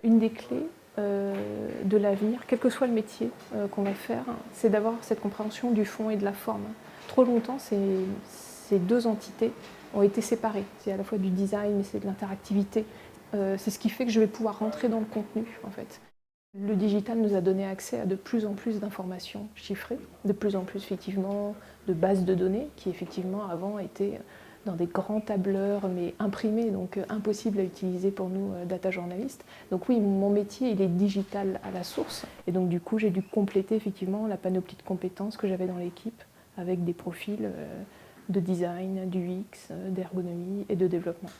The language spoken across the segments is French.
Une des clés de l'avenir, quel que soit le métier qu'on va faire, c'est d'avoir cette compréhension du fond et de la forme. Trop longtemps, ces deux entités ont été séparées. C'est à la fois du design et c'est de l'interactivité. C'est ce qui fait que je vais pouvoir rentrer dans le contenu, en fait. Le digital nous a donné accès à de plus en plus d'informations chiffrées, de plus en plus effectivement de bases de données qui effectivement avant étaient dans des grands tableurs mais imprimés, donc impossible à utiliser pour nous data journalistes. Donc oui, mon métier il est digital à la source et donc du coup j'ai dû compléter effectivement la panoplie de compétences que j'avais dans l'équipe avec des profils de design, du UX, d'ergonomie et de développement.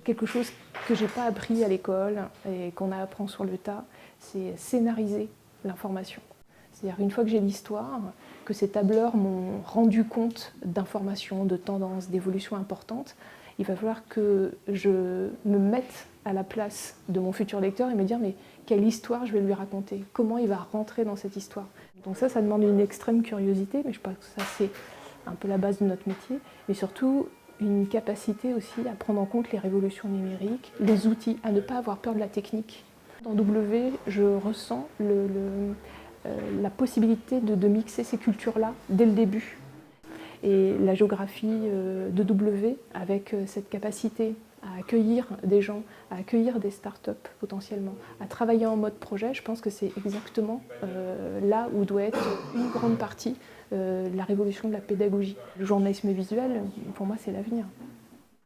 Quelque chose que je n'ai pas appris à l'école et qu'on apprend sur le tas, c'est scénariser l'information. C'est-à-dire une fois que j'ai l'histoire, que ces tableurs m'ont rendu compte d'informations, de tendances, d'évolutions importantes, il va falloir que je me mette à la place de mon futur lecteur et me dire mais quelle histoire je vais lui raconter, comment il va rentrer dans cette histoire. Donc ça demande une extrême curiosité, mais je pense que ça c'est un peu la base de notre métier, mais surtout une capacité aussi à prendre en compte les révolutions numériques, les outils, à ne pas avoir peur de la technique. Dans W, je ressens la possibilité de mixer ces cultures-là dès le début. Et la géographie de W, avec cette capacité à accueillir des gens, à accueillir des startups potentiellement, à travailler en mode projet, je pense que c'est exactement là où doit être une grande partie la révolution de la pédagogie. Le journalisme visuel, pour moi, c'est l'avenir.